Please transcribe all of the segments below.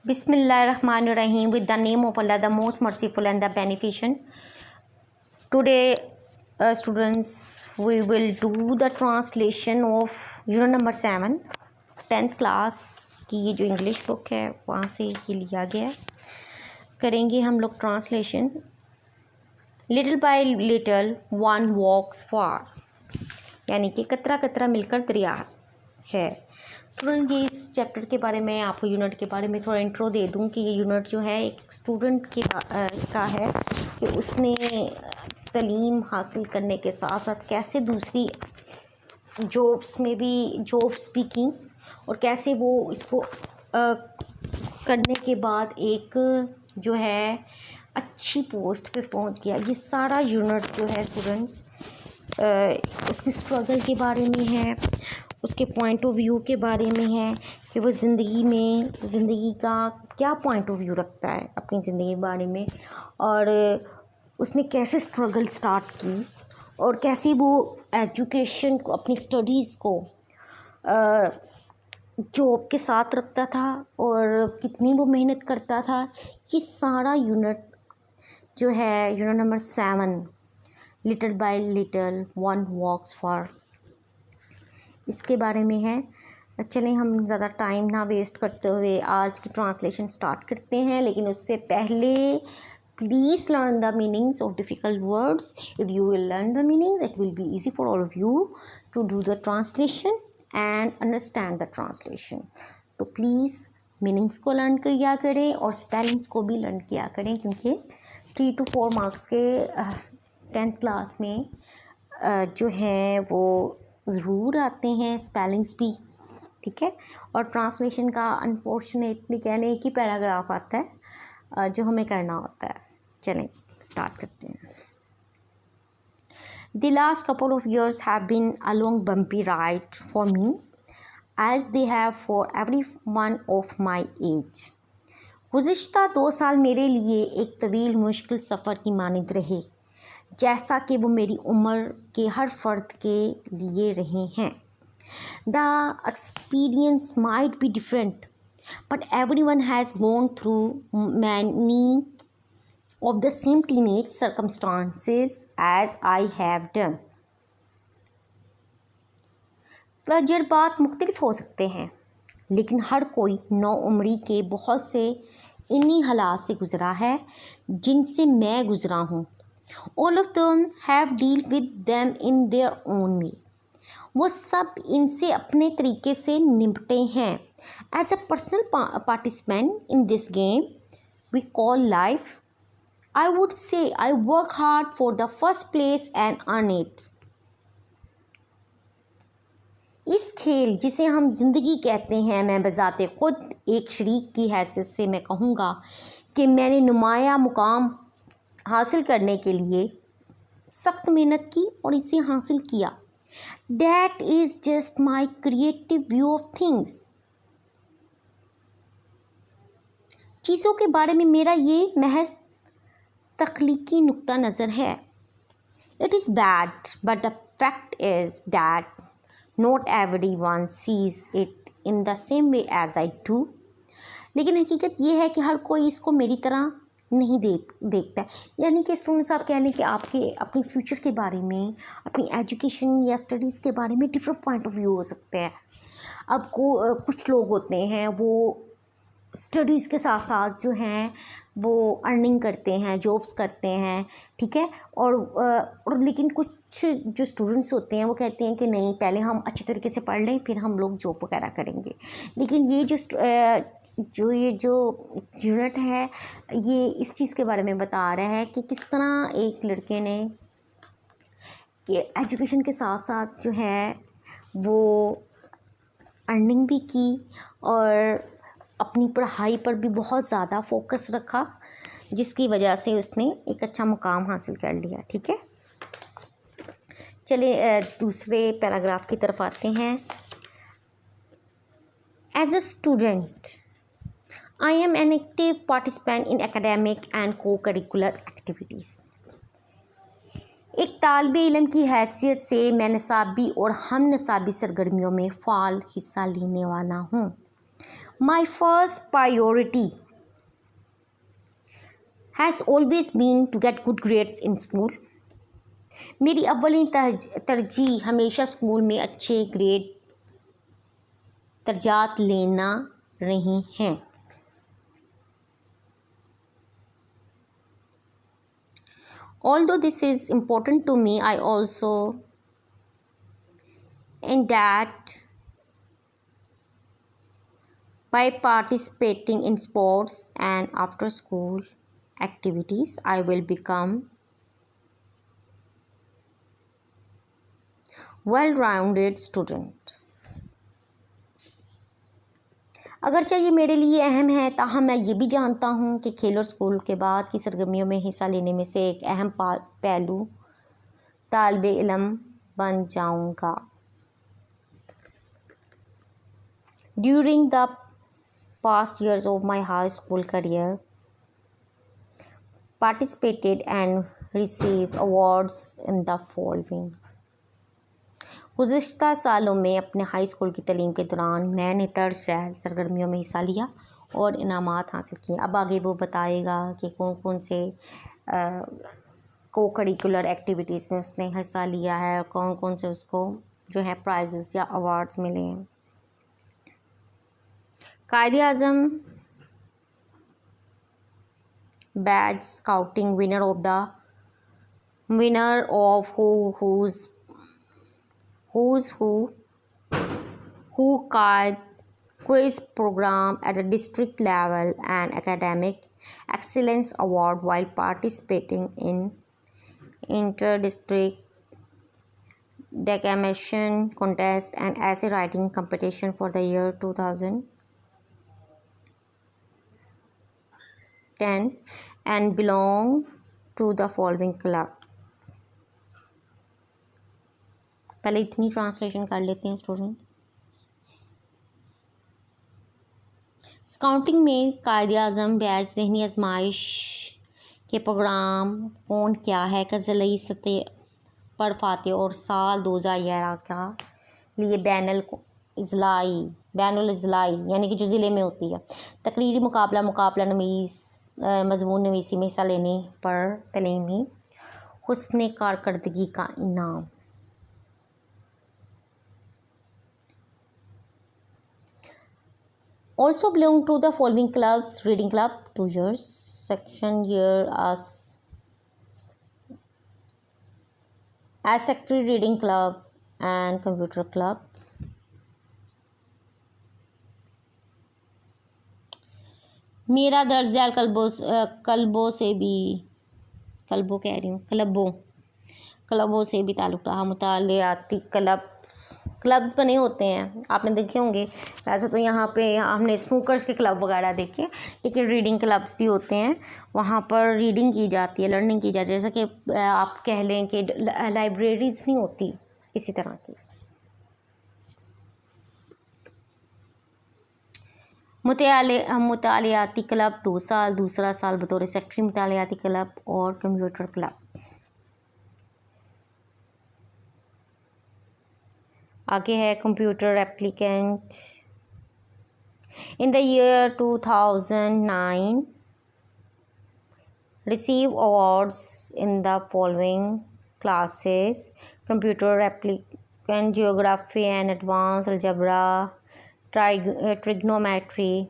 Bismillahirrahmanirrahim. With the name of Allah, the most merciful and the beneficent. Today, students, we will do the translation of unit number 7, 10th class की ये जो English book है वहाँ से ये लिया गया है. करेंगे हम लोग translation. Little by little one walks far, यानी कि कतरा कतरा मिलकर दरिया है. स्टूडेंट, ये इस चैप्टर के बारे में आपको यूनिट के बारे में थोड़ा इंट्रो दे दूं कि ये यूनिट जो है एक स्टूडेंट का है कि उसने तालीम हासिल करने के साथ साथ कैसे दूसरी जॉब्स में भी जॉब्स भी की और कैसे वो इसको करने के बाद एक जो है अच्छी पोस्ट पे पहुंच गया. ये सारा यूनिट जो है स्टूडेंट्स उसकी स्ट्रगल के बारे में है, उसके पॉइंट ऑफ व्यू के बारे में है कि वो ज़िंदगी का क्या पॉइंट ऑफ व्यू रखता है अपनी ज़िंदगी के बारे में, और उसने कैसे स्ट्रगल स्टार्ट की और कैसे वो एजुकेशन को, अपनी स्टडीज़ को जॉब के साथ रखता था और कितनी वो मेहनत करता था. ये सारा यूनिट जो है unit number 7, little by little one walks for, इसके बारे में है. चलें हम ज़्यादा टाइम ना वेस्ट करते हुए आज की ट्रांसलेशन स्टार्ट करते हैं. लेकिन उससे पहले please learn the meanings of difficult words. If you will learn the meanings it will be easy for all of you to do the translation and understand the translation. तो please meanings को learn किया करें और spellings को भी learn किया करें, क्योंकि 3 to 4 मार्क्स के 10th क्लास में जो है वो ज़रूर आते हैं स्पेलिंग्स भी, ठीक है. और ट्रांसलेशन का अनफॉर्चुनेटली कहने एक ही पैराग्राफ आता है जो हमें करना होता है. चलें स्टार्ट करते हैं. The last couple of years have been a long bumpy ride for me, as they have for everyone of my age. गुज़िश्ता 2 साल मेरे लिए एक तवील मुश्किल सफ़र की मानिंद रहे, जैसा कि वो मेरी उम्र के हर फ़र्द के लिए रहे हैं. The experience might be different, but everyone has gone through many of the same teenage circumstances as I have done. तजुर्बात मुख्तलिफ हो सकते हैं, लेकिन हर कोई नौउम्री के बहुत से इन्हीं हालात से गुज़रा है जिनसे मैं गुज़रा हूँ. All of them have dealt with them in their own way. वो सब इनसे अपने तरीके से निपटे हैं. As a personal participant in this game we call life, I would say I work hard for the first place and earn it. इस खेल जिसे हम ज़िंदगी कहते हैं, मैं बज़ाते ख़ुद एक शरीक की हैसियत से मैं कहूँगा कि मैंने नुमाया मुकाम हासिल करने के लिए सख्त मेहनत की और इसे हासिल किया. That is just my creative view of things. चीज़ों के बारे में मेरा ये महज तख्लीकी नुक्ता नज़र है. It is bad, but the fact is that not everyone sees it in the same way as I do. लेकिन हकीकत ये है कि हर कोई इसको मेरी तरह नहीं देखता है. यानी कि स्टूडेंट्स, आप कह लें कि आपके अपने फ्यूचर के बारे में, अपनी एजुकेशन या स्टडीज़ के बारे में डिफरेंट पॉइंट ऑफ व्यू हो सकते हैं. अब कुछ लोग होते हैं वो स्टडीज़ के साथ साथ जो हैं वो अर्निंग करते हैं, जॉब्स करते हैं, ठीक है. और लेकिन कुछ जो स्टूडेंट्स होते हैं वो कहते हैं कि नहीं, पहले हम अच्छी तरीके से पढ़ लें फिर हम लोग जॉब वगैरह करेंगे. लेकिन ये जो यूनिट है ये इस चीज़ के बारे में बता रहा है कि किस तरह एक लड़के ने कि एजुकेशन के साथ साथ जो है वो अर्निंग भी की और अपनी पढ़ाई पर भी बहुत ज़्यादा फोकस रखा, जिसकी वजह से उसने एक अच्छा मुकाम हासिल कर लिया, ठीक है. चलिए दूसरे पैराग्राफ की तरफ आते हैं. As a student I am an active participant in academic and co-curricular activities. एक तालिबे इल्म की हैसियत से मैं निसाबी और हम निसाबी सरगर्मियों में फ़ाल हिस्सा लेने वाला हूँ. My first priority has always been to get good grades in school. मेरी अव्वली तरजीह हमेशा स्कूल में अच्छे ग्रेड दर्जात लेना रही हैं. Although this is important to me, I also in that by participating in sports and after school activities, I will become well-rounded student. अगरचे ये मेरे लिए अहम है, ताहम मैं ये भी जानता हूँ कि खेल और स्कूल के बाद की सरगर्मियों में हिस्सा लेने में से एक अहम पहलू तालिबे इल्म बन जाऊँगा. During the past years of my high school career, participated and received awards in the following. गुज़िश्ता सालों में अपने हाई स्कूल की तालीम के दौरान मैंने तरसैल सरगर्मियों में हिस्सा लिया और इनामात हासिल किए. अब आगे वो बताएगा कि कौन कौन से को करिकुलर एक्टिविटीज़ में उसने हिस्सा लिया है और कौन कौन से उसको जो है प्राइजेस या अवार्ड्स मिले हैं. Quaid Azam badge scouting winner of who quiz program at the district level and academic excellence award while participating in inter-district declamation contest and essay writing competition for the year 2010 and belong to the following clubs. पहले इतनी translation कर लेते हैं student. Scouting में कायदे Azam batch ज़हनी आजमाइश के प्रोग्राम कौन क्या है का ज़िले सतह पर फाते और साल 2011 का लिए बैनुल इज़लाई यानी कि जो ज़िले में होती है तकरीरी मुकाबला नवीस मजमून नवीसी में हिस्सा लेने पर तलीमी हुस्न कारकर्दगी का इनाम. Also belong to the following clubs: reading club 2 years, section year as secretary reading club and computer club. मेरा दर्जा क्लबों से भी ताल्लुक़ रहा. मुतालियाती क्लब्स बने होते हैं, आपने देखे होंगे. वैसे तो यहाँ पे हमने स्नूकर्स के क्लब वगैरह देखे, लेकिन रीडिंग क्लब्स भी होते हैं. वहाँ पर रीडिंग की जाती है, लर्निंग की जाती है. जैसे कि आप कह लें कि लाइब्रेरीज़ नहीं होती, इसी तरह की. मुतालियाती क्लब 2 साल, दूसरा साल बतौर सेक्रेटरी मुतालियाती क्लब और कंप्यूटर क्लब. आगे है computer applicant. In the year 2009 receive awards in the following classes: computer applicant, geography and advance algebra, trigonometry.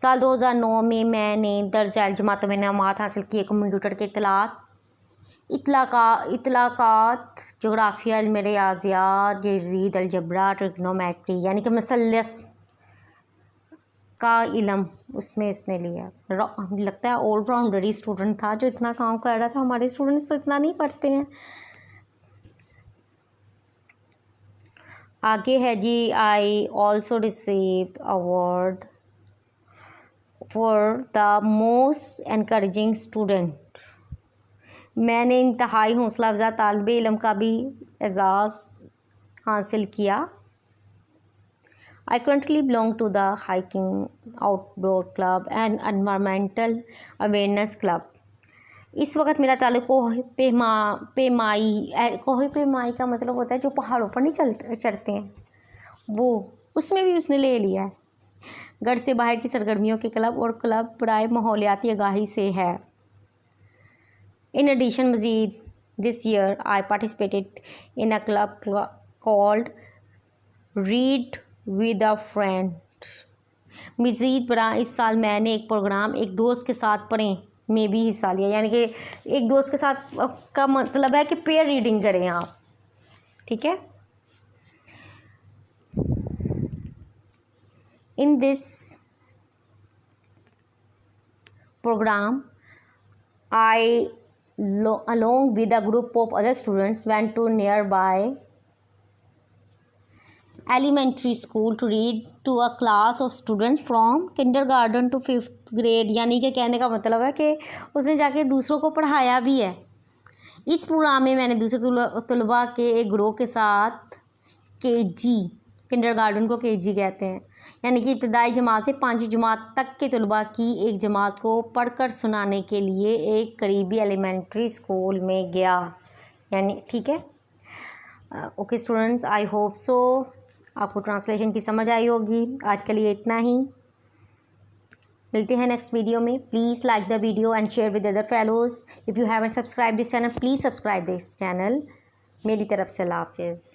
साल 2009 में मैंने दर्ज जमातों में इनामात हासिल किए कंप्यूटर के इतलाकात, जोग्राफिया, इल्म रियाज़ियात, जरीद अलजबरा, ट्रिग्नोमेट्री यानी कि मसलस का इल्म उसमें इसने लिया. लगता है ऑलराउंडर ही स्टूडेंट था जो इतना काम कर रहा था. हमारे स्टूडेंट्स तो इतना नहीं पढ़ते हैं. आगे है जी, I also received award for the most encouraging student. मैंने इंतहाई हौसला अफजा तालिब इल्म का भी एजाज़ हासिल किया. I currently belong to the hiking outdoor club and environmental awareness club. इस वक्त मेरा ताल्लुक़ कोह पेमाई का मतलब होता है जो पहाड़ों पर नहीं चढ़ते हैं, वो उसमें भी उसने ले लिया है। घर से बाहर की सरगर्मियों के क्लब और क्लब बराए माहौलियाती आगाही से है। इन एडिशन मज़ीद this year I participated in a club called read with a friend. मज़ीद बरा इस साल मैंने एक प्रोग्राम एक दोस्त के साथ पढ़ें में भी हिस्सा लिया, यानी कि एक दोस्त के साथ का मतलब है कि पेयर रीडिंग करें आप, ठीक है। In this program I along with a group of other students went to nearby elementary school to read to a class of students from kindergarten to 5th grade। यानी कि कहने का मतलब है कि उसने जाके दूसरों को पढ़ाया भी है। इस प्रोग्राम में मैंने दूसरे तलबा के एक ग्रोह के साथ KG, किंडरगार्टन को KG कहते हैं, यानी कि इब्तदाई जमात से 5वीं जमात तक के तलबा की एक जमात को पढ़कर सुनाने के लिए एक करीबी एलिमेंट्री स्कूल में गया, यानी ठीक है। Okay students, I hope so आपको ट्रांसलेशन की समझ आई होगी। आज के लिए इतना ही, मिलते हैं नेक्स्ट वीडियो में। Please like the video and share with other fellows. If you haven't subscribe this channel, please subscribe this channel. मेरी तरफ से अल्लाह हाफिज़।